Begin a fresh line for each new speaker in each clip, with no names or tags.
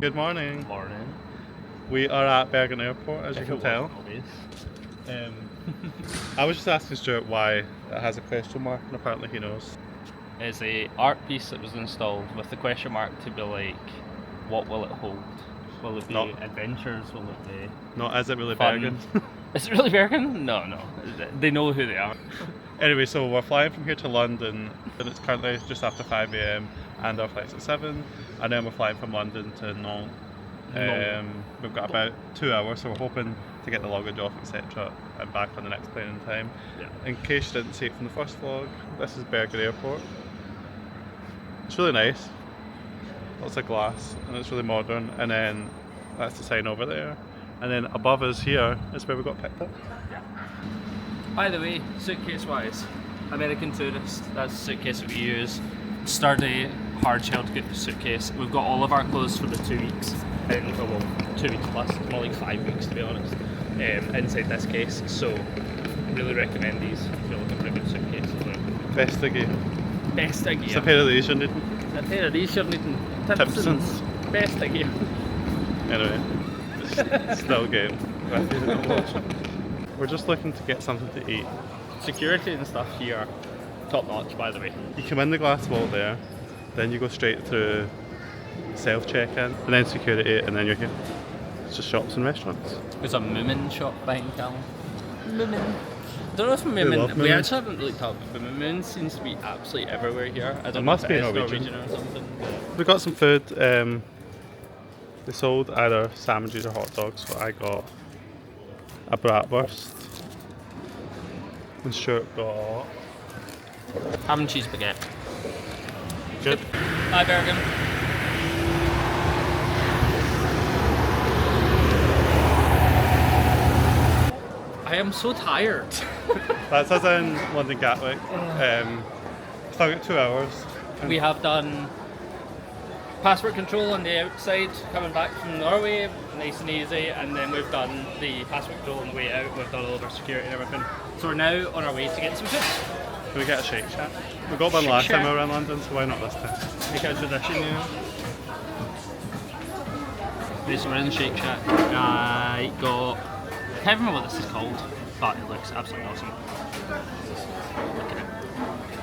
Good morning.
Morning.
We are at Bergen Airport, as you can tell. I was just asking Stuart why it has a question mark, and apparently he knows.
It's a art piece that was installed with the question mark to be like, what will it hold? Will it be adventures? Will it be
Not is it really
fun?
Bergen?
Is it really Bergen? No. They know who they are.
Anyway, so we're flying from here to London, and it's currently just after 5 AM, and our flight's at 7, and then we're flying from London to Nantes. We've got about 2 hours, so we're hoping to get the luggage off, etc., and back on the next plane in time.
Yeah.
In case you didn't see it from the first vlog, this is Bergen Airport. It's really nice. Lots of glass, and it's really modern. And then that's the sign over there. And then above us here is where we got picked up.
Yeah. By the way, suitcase-wise, American Tourist, that's the suitcase that we use. Sturdy, hard-shelled suitcase. We've got all of our clothes for the 2 weeks. Well, 2 weeks plus, it's more like 5 weeks to be honest, inside this case. So, really recommend these if you're looking for a good suitcase.
Best of gear.
Best of gear.
It's a pair of these you're needing.
A pair of these you're needing.
Timpsons.
Best of gear.
Anyway, still game. We're just looking to get something to eat.
Security and stuff here, top notch by the way.
You come in the glass wall there, then you go straight through self-check-in, and then security, and then you're here. It's just shops and restaurants.
There's a Moomin shop behind Callum. Moomin. I don't know if
love
Moomin, we
Moomin.
actually haven't looked up, but Moomin seems to be absolutely everywhere here. I don't
It
know
must
if
be
it is
Norwegian.
or something.
We got some food. They sold either sandwiches or hot dogs, so I got a bratwurst. And Stuart got
Ham and cheese baguette.
good.
Hi Bergen. I am so tired.
That's us in London Gatwick. Still got 2 hours.
We have done passport control on the outside coming back from Norway, nice and easy, and then we've done the passport control on the way out. We've done all of our security and everything. So we're now on our way to get some food.
Can we get a Shake Shack? We got one
Shake
last time
Shack.
we were in London, so why not this time?
Make it a tradition, you know. Okay, so we're in the Shake Shack. I got, I can't remember what this is called, but it looks absolutely awesome. Look at it.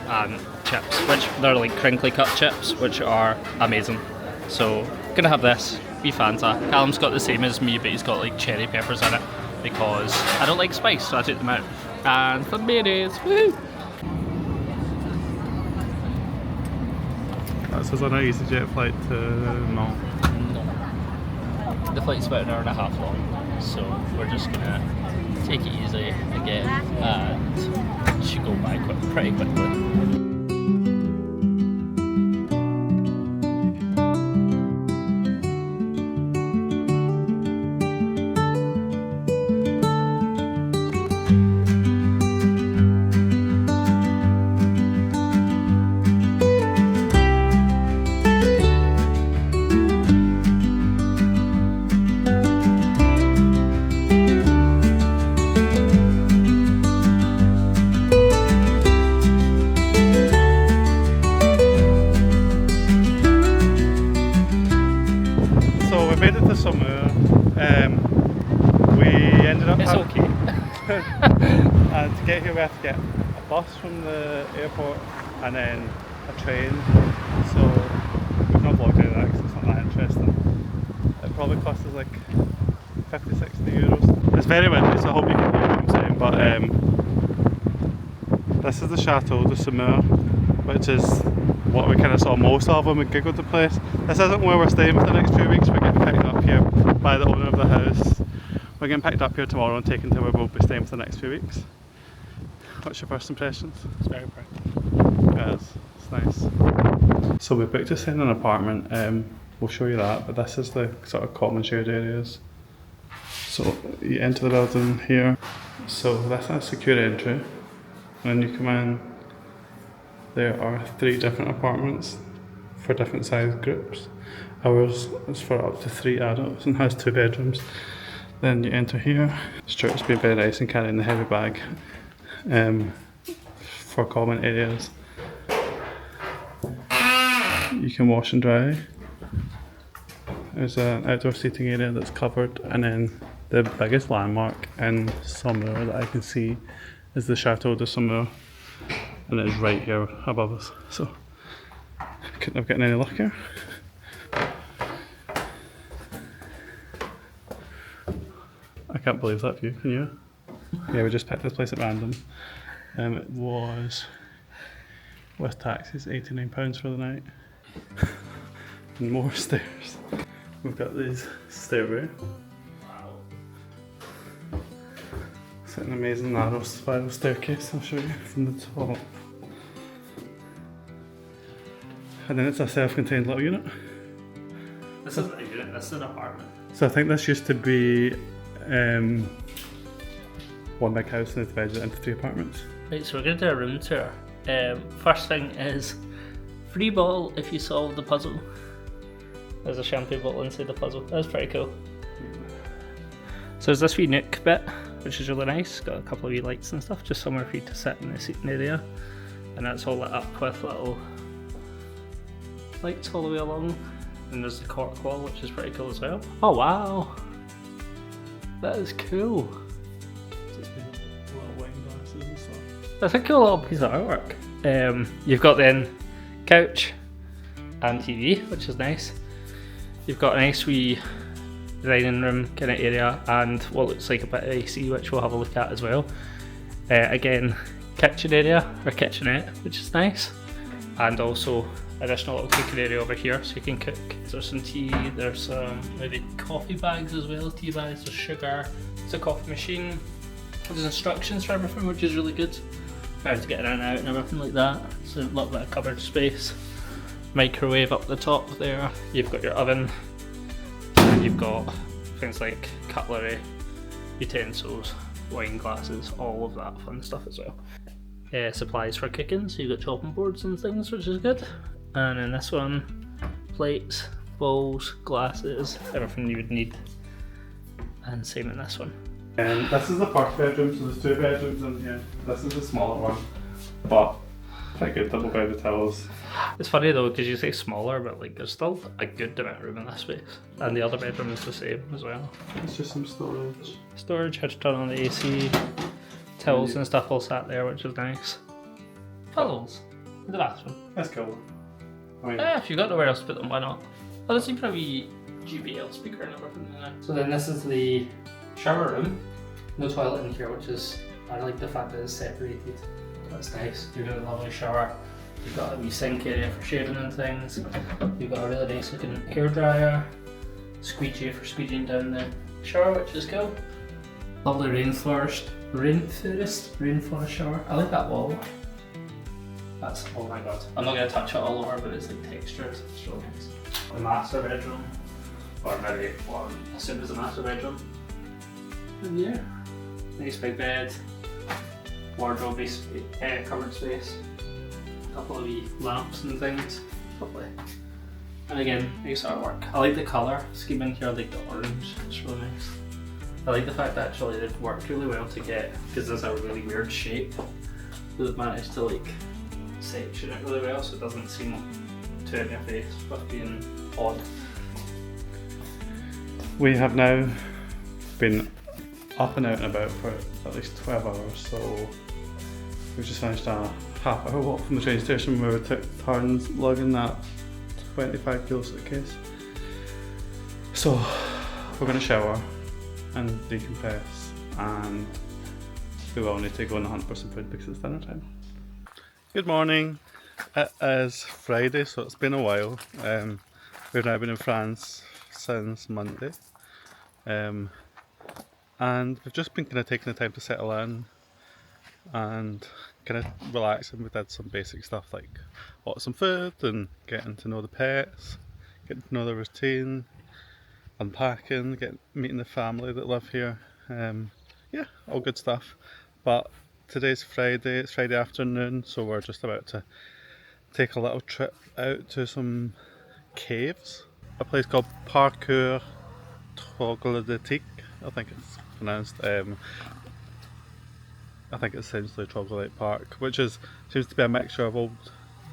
And chips, which they're like crinkly cut chips, which are amazing. So, gonna have this, be Fanta. Callum's got the same as me, but he's got like cherry peppers in it because I don't like spice, so I took them out. And some mayonnaise, woohoo!
That's us on our EasyJet flight to Nantes.
No. The flight's about an hour and a half long, so we're just gonna take it easy again and it should go by pretty quickly.
So we made it to Saumur. We ended up
It's
having,
okay.
and to get here we have to get a bus from the airport and then a train. So we've not vlogged any of that because it's not that interesting. It probably cost us like 50-60 euros. It's very windy, so I hope you can hear what I'm saying. But this is the Chateau de Saumur, which is what we kind of saw most of when we googled the place. This isn't where we're staying for the next few weeks. We're getting picked up here by the owner of the house. We're getting picked up here tomorrow and taken to where we'll be staying for the next few weeks. What's your first impressions?
It's very pretty.
It is. It's nice. So we booked us in an apartment. We'll show you that, but this is the sort of common shared areas. So you enter the building here. So that's a secure entry. When you come in, there are 3 different apartments for different size groups. Ours is for up to 3 adults and has 2 bedrooms. Then you enter here. Stuart's been very nice and carrying the heavy bag for common areas. You can wash and dry. There's an outdoor seating area that's covered, and then the biggest landmark in Saumur that I can see is the Chateau de Saumur, and it is right here above us. So couldn't have gotten any luckier. I can't believe that view, can you? Yeah, we just picked this place at random. It was, with taxes, £89 for the night. And more stairs. We've got this stairway. It's an amazing narrow spiral staircase, I'll show you from the top. And then it's a self-contained little unit.
This isn't a unit, this is an apartment.
So I think this used to be one big house and it's divided into 3 apartments.
Right, so we're going to do a room tour. First thing is free bottle if you solve the puzzle. There's a shampoo bottle inside the puzzle. That's pretty cool. So there's this wee nook bit, which is really nice. Got a couple of wee lights and stuff, just somewhere for you to sit in the seating area. And that's all lit up with little lights all the way along. And there's the cork wall, which is pretty cool as well. Oh wow! That is cool.
Just little wine glasses and stuff.
That's a cool little piece of artwork. You've got then couch and TV, which is nice. You've got a nice wee dining room kind of area and what looks like a bit of AC, which we'll have a look at as well. Again, kitchen area or kitchenette, which is nice, and also additional little cooking area over here so you can cook. There's some tea, there's some maybe coffee bags as well, tea bags, there's sugar, there's a coffee machine, there's instructions for everything, which is really good. How to get in and out and everything like that. So a little bit of cupboard space. Microwave up the top there. You've got your oven, and you've got things like cutlery, utensils, wine glasses, all of that fun stuff as well. Supplies for cooking, so you've got chopping boards and things, which is good. And in this one, plates, bowls, glasses, everything you would need. And same in this one.
And this is the first bedroom, so there's 2 bedrooms in here. This is the smaller one, but pretty good double bedded towels.
It's funny though, because you say smaller, but like there's still a good amount of room in this space. And the other bedroom is the same as well.
It's just some storage.
Storage, had to turn on the AC, towels and stuff all sat there, which is nice. Puzzles in the bathroom.
That's cool. I mean,
If you've got nowhere else to put them, why not? Oh, there's even a wee GBL speaker and everything in there. So then this is the shower room. No toilet in here, which is, I like the fact that it's separated. That's nice. You've got a lovely shower. You've got a wee sink area for shaving and things. You've got a really nice looking hairdryer. Squeegee for squeegeeing down the shower, which is cool. Lovely rainforest shower. I like that wall. That's, oh my god. I'm not going to touch it all over, but it's like textured. It's really nice. The master bedroom. Or maybe what I assume is the master bedroom. In here. Nice big bed. Wardrobe cupboard space. A couple of wee lamps and things. Lovely. And again, nice artwork. I like the colour scheme in here. I like the orange. It's really nice. I like the fact that actually they've worked really well to get, because this is a really weird shape. They've managed to like section it really well so it doesn't seem too in your face with being odd.
we have now been up and out and about for at least 12 hours, so we've just finished a half-hour walk from the train station where we took turns lugging that 25 kilo suitcase. So we're going to shower and decompress, and we will need to go on the hunt for some food because it's dinner time. Good morning. It is Friday, so it's been a while. We've now been in France since Monday, and we've just been kind of taking the time to settle in and kind of relax, and we did some basic stuff like order some food and getting to know the pets, getting to know the routine, unpacking, meeting the family that live here. Yeah, all good stuff. But today's Friday, it's Friday afternoon, so we're just about to take a little trip out to some caves. A place called Parcour Troglodyte, I think it's pronounced. I think it's essentially Troglodyte Park, which seems to be a mixture of old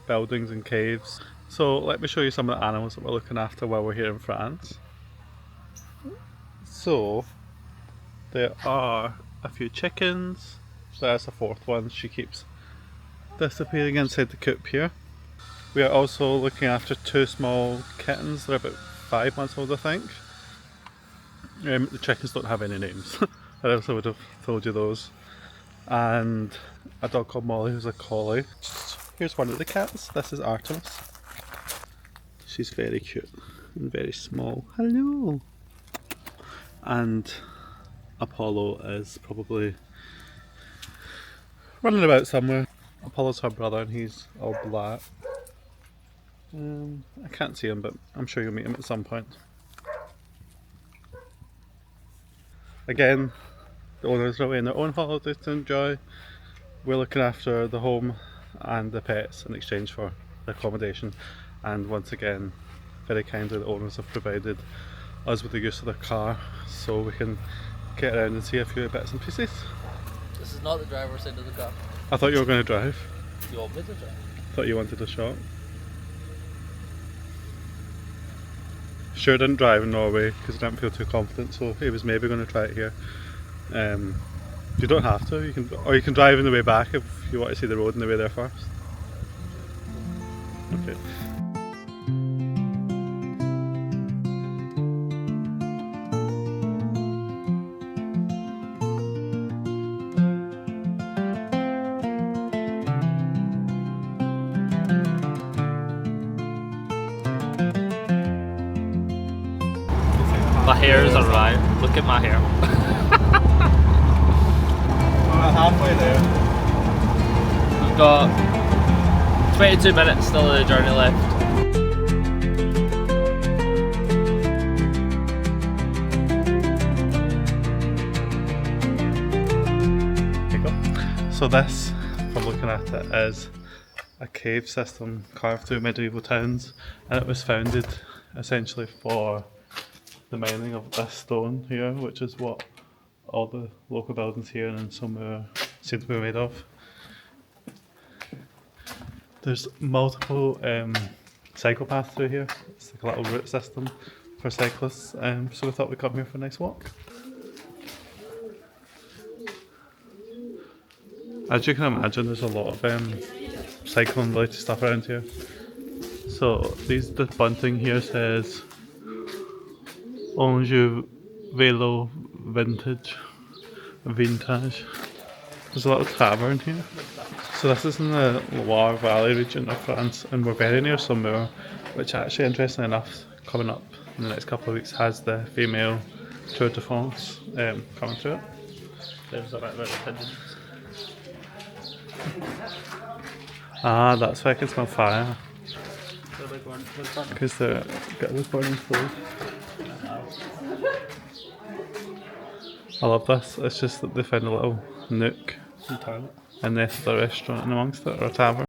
buildings and caves. So let me show you some of the animals that we're looking after while we're here in France. So there are a few chickens. There's a fourth one. She keeps disappearing inside the coop here. We are also looking after two small kittens. They're about 5 months old, I think. The chickens don't have any names. I also would have told you those. And a dog called Molly, who's a collie. Here's one of the cats. This is Artemis. She's very cute and very small. Hello. And Apollo is probably running about somewhere. Apollo's her brother and he's all black. I can't see him, but I'm sure you'll meet him at some point. Again, the owners are away on their own holidays to enjoy. We're looking after the home and the pets in exchange for the accommodation. And once again, very kindly, the owners have provided us with the use of their car so we can get around and see a few bits and pieces.
This is not the driver's side of the car.
I thought you were going to drive.
You want me to drive?
Thought you wanted a shot. Sure didn't drive in Norway because I didn't feel too confident, so he was maybe going to try it here. You don't have to, you can drive on the way back if you want to see the road on the way there first. Okay.
My hair is arrived. Look at my hair.
We're halfway there.
We've got 22 minutes still of the journey left.
There you go. So this, from looking at it, is a cave system carved through medieval towns, and it was founded essentially for the mining of this stone here, which is what all the local buildings here in Saumur seem to be made of. There's multiple cycle paths through here. It's like a little route system for cyclists, so we thought we'd come here for a nice walk. As you can imagine, there's a lot of cycling related stuff around here. So the bunting here says Vélo vintage. There's a little tavern here. So this is in the Loire Valley region of France, and we're very near Saumur, which actually, interestingly enough, coming up in the next couple of weeks has the female Tour de France coming through it.
There's a bit of pigeons.
Ah, that's why I can smell fire. Because the guy was burning food. I love this. It's just that they found a little nook and there's a restaurant in amongst it, or a tavern.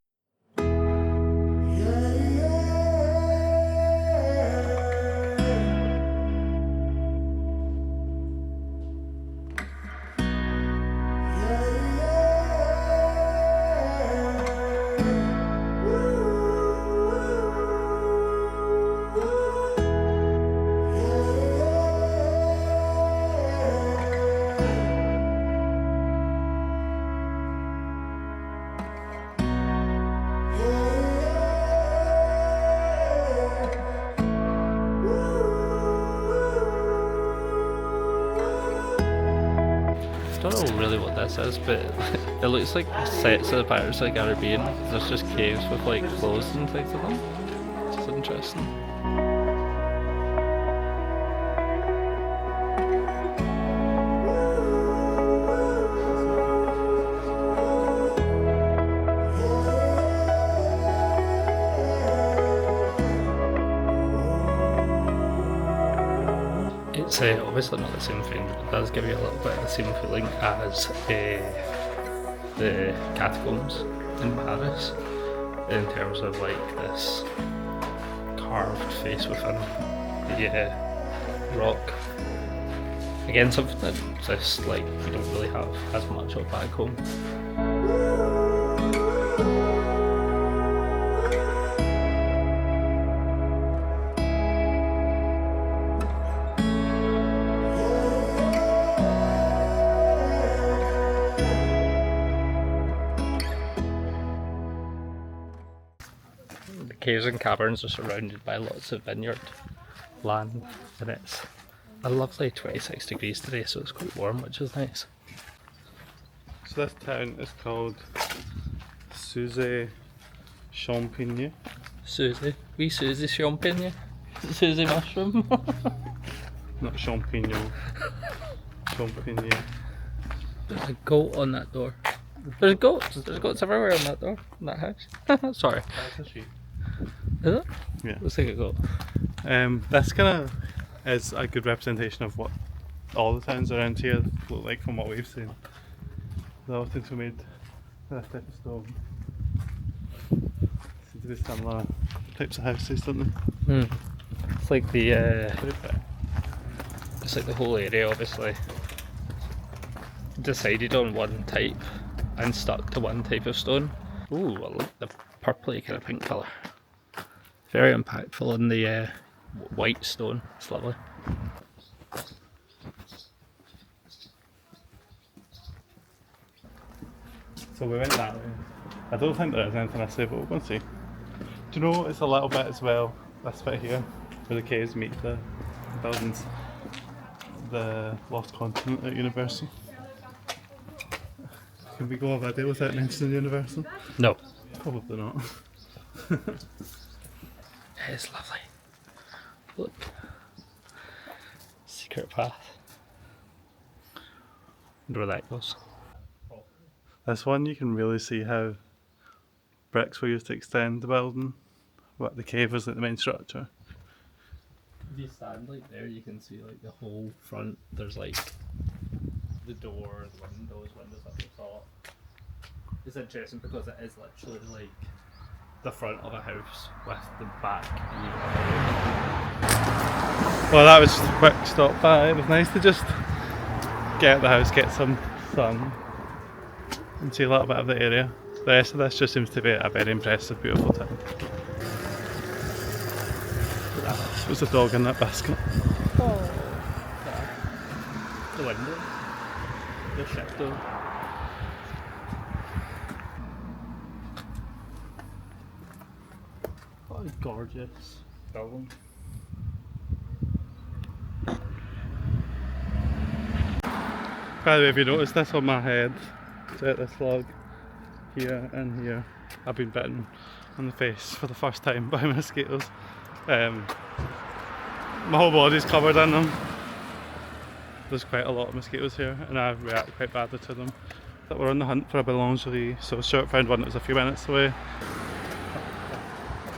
I don't know really what this is, but it looks like sets of the Pirates of the Caribbean. There's just caves with like clothes and things in them, which is interesting. It's obviously not the same thing, but it does give you a little bit of the same feeling as the catacombs in Paris, in terms of like this carved face within the rock. Again, something that exists like we don't really have as much of back home. caves and caverns are surrounded by lots of vineyard land, and it's a lovely 26 degrees today, so it's quite warm, which is nice.
So this town is called Suze Champagne.
Susie. Wee Susie Champagne. Susie Mushroom.
Not champignon. Champagne.
There's a goat on that door. There's goats. There's goats everywhere on that door. In that house. Sorry.
That's a sheep.
Is it?
Yeah.
Looks like a goat.
This kind of is a good representation of what all the towns around here look like from what we've seen. They all seem to be made with this type of stone. Seem to be similar types of houses, don't they?
It's like the
Very fair.
it's like the whole area obviously decided on one type and stuck to one type of stone. Ooh, I like the purpley kind of pink colour. Very impactful in the white stone. It's lovely.
So we went that way. I don't think there is anything I say, but we're going to see. Do you know it's a little bit as well, this bit here, where the caves meet the buildings, the Lost Continent at Universal? Can we go a video without mentioning Universal?
No.
Probably not.
It's lovely. Look. Secret path. Wonder where that goes.
This one you can really see how bricks were used to extend the building, but the cave was like the main structure.
If you stand like there, you can see like the whole front. There's like the door, the windows at the top. It's interesting because it is literally like the front of a house with the back view.
Well, that was just a quick stop by. It was nice to just get out of the house, get some sun, and see a little bit of the area. The rest of this just seems to be a very impressive, beautiful town. There's a dog in that basket.
Oh, the window, the ship door. What a gorgeous building.
By the way, if you notice this on my head, throughout this vlog, here and here, I've been bitten on the face for the first time by mosquitoes. My whole body's covered in them. There's quite a lot of mosquitoes here, and I react quite badly to them. But we're on the hunt for a boulangerie, so Stuart found one that was a few minutes away.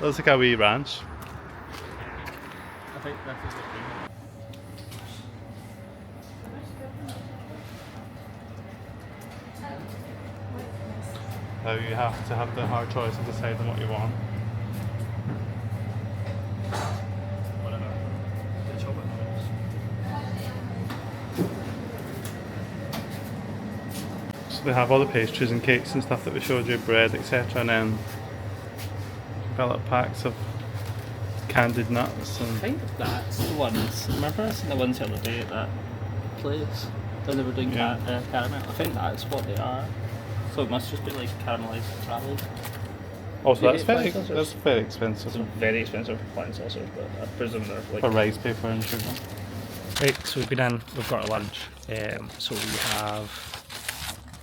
Looks like a wee ranch.
I think this is the thing.
Now you have to have the hard choice of deciding what you want.
Whatever. The chocolate chips.
So they have all the pastries and cakes and stuff that we showed you, bread, etc. And then little packs of candied nuts.
I
And
think that's the ones. Remember I seen the ones the other day at that place when they were doing caramel? I think that's what they are. So it must just be like caramelised travel.
also,
Yeah,
that's
flying saucers.
very expensive.
It's very expensive for flying saucers, but I presume they're like.
For rice paper and sugar.
Right, so we've been in, we've got our lunch. So we have.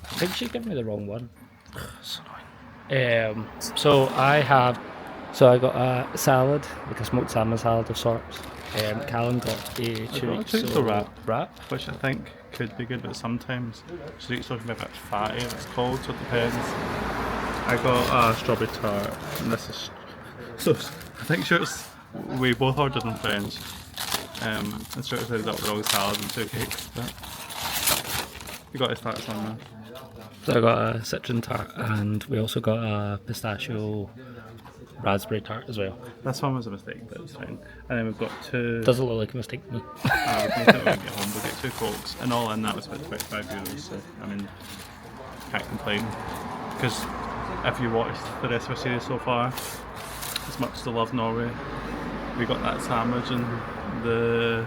I think she gave me the wrong one. So annoying. So I got a salad, like a smoked salmon salad of sorts. Callum got a
chorizo
wrap.
Which I think could be good, but sometimes chorizo can be a bit fatty if it's cold, so it depends. I got a strawberry tart, and this is so. I think we both ordered in French. And Stuart said that the wrong salad and 2 cakes. But you got his tarts on there.
So I got a citron tart, and we also got a pistachio raspberry tart as well.
This one was a mistake, but it's fine. And then we've got 2.
Doesn't look like a mistake to me.
We can get home. We'll get 2 cokes, and all in that was about €25. So I mean, can't complain. Because if you watched the rest of our series so far, as much as I love Norway, we got that sandwich and the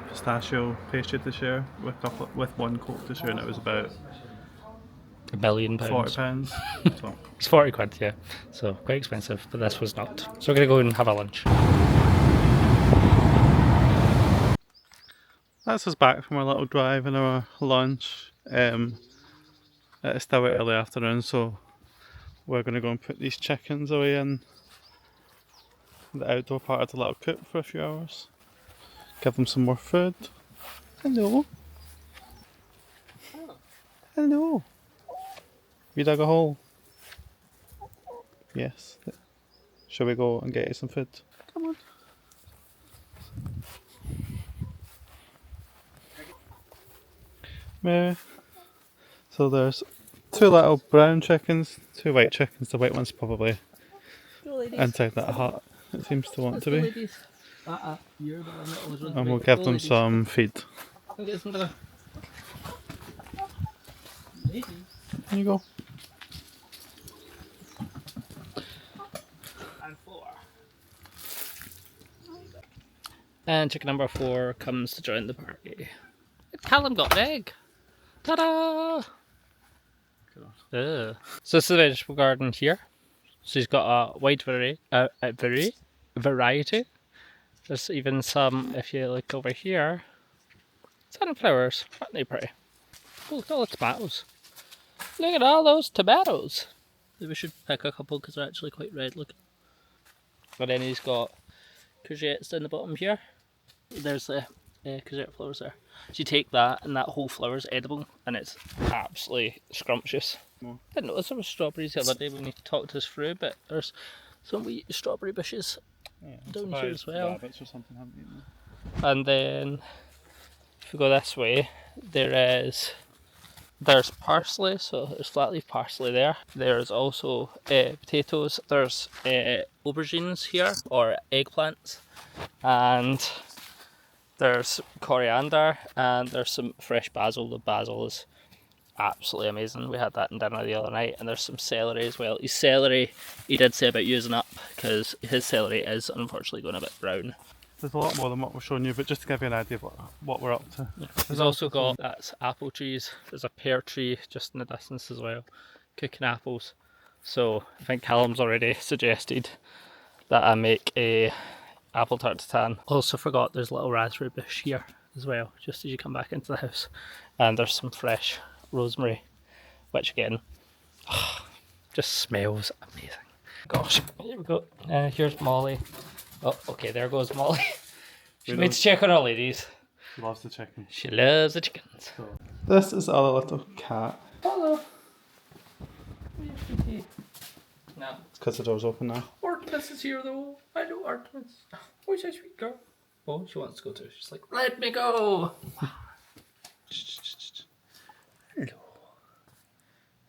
pistachio pastry to share with 1 coke to share, and it was about
£1 million.
£40. So.
It's 40 quid, yeah. So quite expensive, but this was not. So we're going to go and have a lunch.
That's us back from our little drive and our lunch. It's still early afternoon, so we're going to go and put these chickens away in the outdoor part of the little coop for a few hours. Give them some more food. Hello. Hello. You dug a hole? Yes. Shall we go and get you some food? Come on. Mary. So there's 2 little brown chickens, 2 white chickens. The white one's probably inside that hut, it seems to want to be. And we'll give them some feed. There you go.
And chicken number 4 comes to join the party. Callum got an egg. Ta-da! So this is the vegetable garden here. So he's got a wide variety. There's even some, if you look over here, sunflowers. Aren't they pretty? Oh, look at all the tomatoes. Look at all those tomatoes. Maybe we should pick a couple because they're actually quite red looking. But then he's got courgettes down the bottom here. There's the courgette flowers there. So you take that and that whole flower is edible and it's absolutely scrumptious. Didn't notice there were strawberries the other day when he talked us through, but there's some wee strawberry bushes down here as well.
Rabbits or something haven't eaten them.
And then if we go this way, there's parsley, so there's flat leaf parsley there. There's also potatoes, there's aubergines here, or eggplants, and there's coriander, and there's some fresh basil. The basil is absolutely amazing. We had that in dinner the other night. And there's some celery as well. His celery, he did say about using up, because his celery is unfortunately going a bit brown.
There's a lot more than what we're showing you, but just to give you an idea of what we're up to.
Yeah. There's also got, that's apple trees. There's a pear tree just in the distance as well, cooking apples. So I think Callum's already suggested that I make a apple tart tatin. Also forgot there's a little raspberry bush here as well, just as you come back into the house. And there's some fresh rosemary, which again, just smells amazing. Gosh, here we go. Here's Molly. Oh, okay, there goes Molly. She went to check on our ladies.
She loves the chicken.
She loves the chickens.
So, this is our little cat.
Hello. No.
It's because the door's open now.
Artemis is here though. I know Artemis. Oh, she's a sweet girl. Oh, she wants to go too. She's like, let me go.
Hello.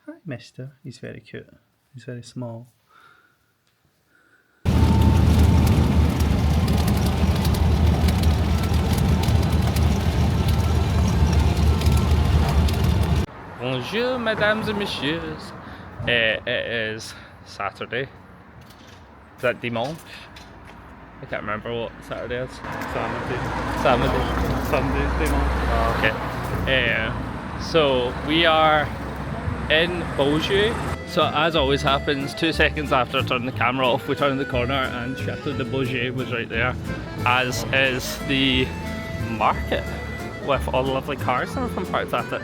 Hi, mister. He's very cute. He's very small.
Bonjour, mesdames et messieurs. It is Saturday. Is that dimanche? I can't remember what Saturday is. Saturday.
Sunday, dimanche.
Oh, okay. So we are in Beaujeu. So as always happens, 2 seconds after I turn the camera off, we turn the corner and Chateau de Beaujeu was right there. As is the market with all the lovely cars that are parked at it.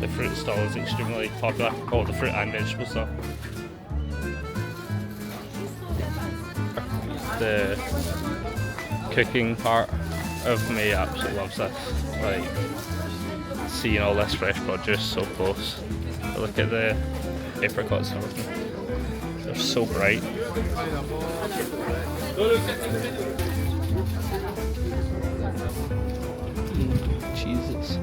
The fruit stall is extremely popular. Oh, the fruit and vegetable stuff. The cooking part of me absolutely loves this. Like, seeing all this fresh produce so close. But look at the apricots and everything. They're so bright. Jesus.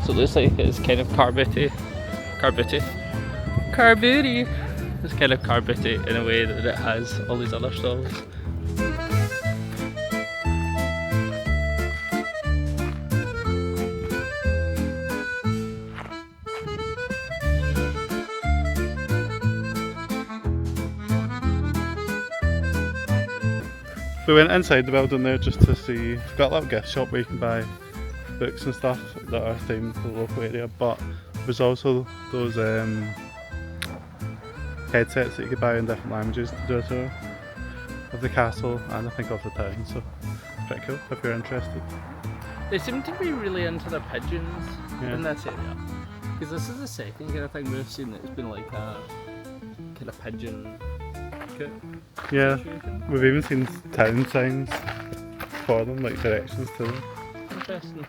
So it looks like it's kind of carboty. It's kind of carboty in a way that it has all these other stalls.
We went inside the building there just to see. We've got a little gift shop where you can buy books and stuff that are themed to the local area, but there's also those headsets that you could buy in different languages to do a tour of the castle and I think of the town, so it's pretty cool if you're interested.
They seem to be really into their pigeons
Yeah.
in this area. Because this is the second kind of thing we've seen that's been like a kind of pigeon coop
Yeah,
situation.
we've even seen town signs for them, like directions to them.
Interesting.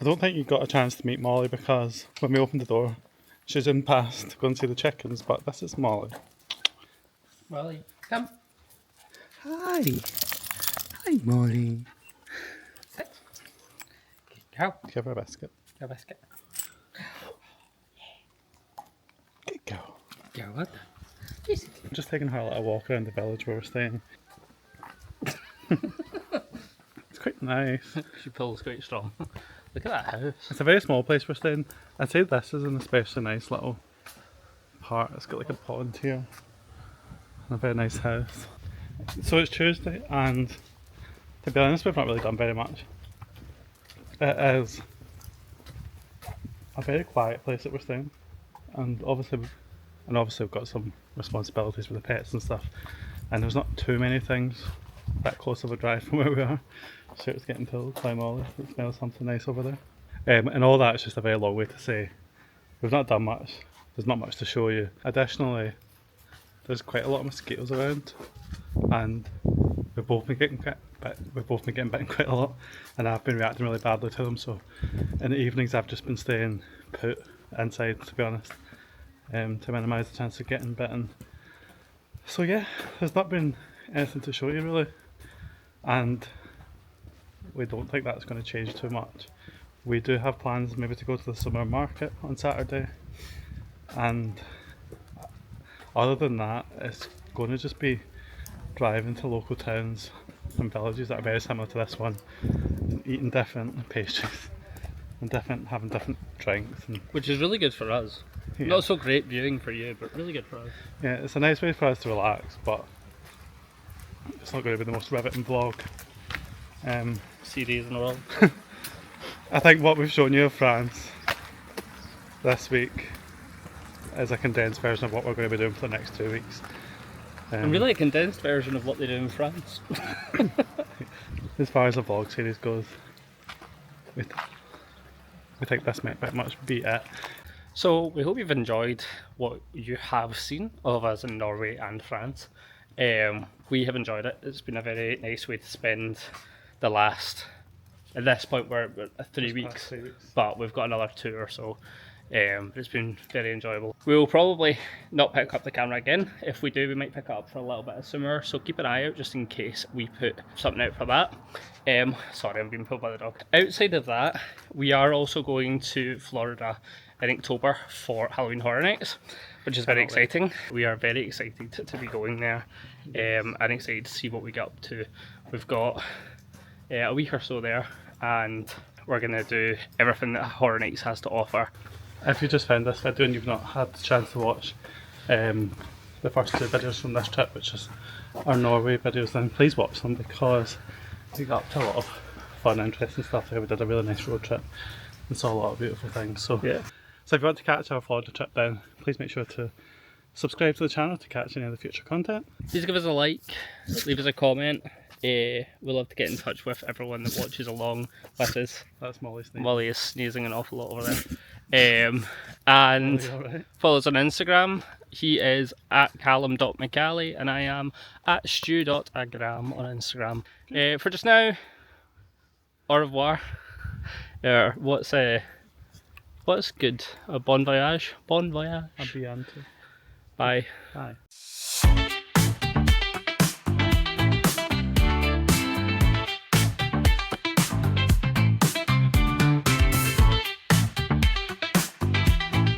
I don't think you got a chance to meet Molly because when we opened the door, she zoomed past to go and see the chickens, but this is Molly.
Molly, come.
Hi. Hi, Molly.
Sit. Go.
Give her a biscuit.
Go biscuit.
Good girl.
Go what?
I'm just taking her a little walk around the village where we're staying. It's quite nice.
She pulls quite strong. Look at that house.
It's a very small place we're staying. I'd say this is an especially nice little part. It's got like a pond here and a very nice house. So it's Tuesday and to be honest we've not really done very much. It is a very quiet place that we're staying and obviously we've got some responsibilities with the pets and stuff and there's not too many things that close of a drive from where we are. Shirt's getting pulled by Molly. It smells something nice over there. And all that is just a very long way to say we've not done much. There's not much to show you. Additionally, there's quite a lot of mosquitoes around, and we've both been getting bitten quite a lot, and I've been reacting really badly to them. So in the evenings, I've just been staying put inside, to be honest, to minimise the chance of getting bitten. So yeah, there's not been anything to show you really, and we don't think that's going to change too much. We do have plans maybe to go to the Saumur market on Saturday, and other than that it's going to just be driving to local towns and villages that are very similar to this one and eating different pastries and having different drinks and
Which is really good for us.
yeah.
Not so great viewing for you, but really good for us.
Yeah, it's a nice way for us to relax, but it's not going to be the most riveting vlog.
Series in the world.
I think what we've shown you of France this week is a condensed version of what we're going to be doing for the next 2 weeks.
And really a condensed version of what they do in France.
As far as the vlog series goes, we think this might pretty much be it.
So we hope you've enjoyed what you have seen of us in Norway and France. We have enjoyed it. It's been a very nice way to spend the last, at this point we're at 3 weeks, but we've got another 2 or so. It's been very enjoyable. We will probably not pick up the camera again. If we do, we might pick it up for a little bit of summer, so keep an eye out just in case we put something out for that. Sorry, I'm being pulled by the dog. Outside of that, we are also going to Florida in October for Halloween Horror Nights, which is very exciting. We are very excited to be going there and excited to see what we get up to. We've got a week or so there and we're going to do everything that Horror Nights has to offer.
If you just found this video and you've not had the chance to watch the first 2 videos from this trip, which is our Norway videos, then please watch them because we got up to a lot of fun, interesting stuff there. We did a really nice road trip and saw a lot of beautiful things. So
Yeah.
So if you want to catch our Florida trip then please make sure to subscribe to the channel to catch any of the future content.
Please give us a like, leave us a comment. We love to get in touch with everyone that watches along with us.
That's Molly's name.
Molly is sneezing an awful lot over there. And
Alright.
follow us on Instagram. He is at callum.mccalley and I am at stu.agram on Instagram. For just now, au revoir. What's good? A bon voyage? Bon voyage.
I'll be on to.
Bye.
Bye.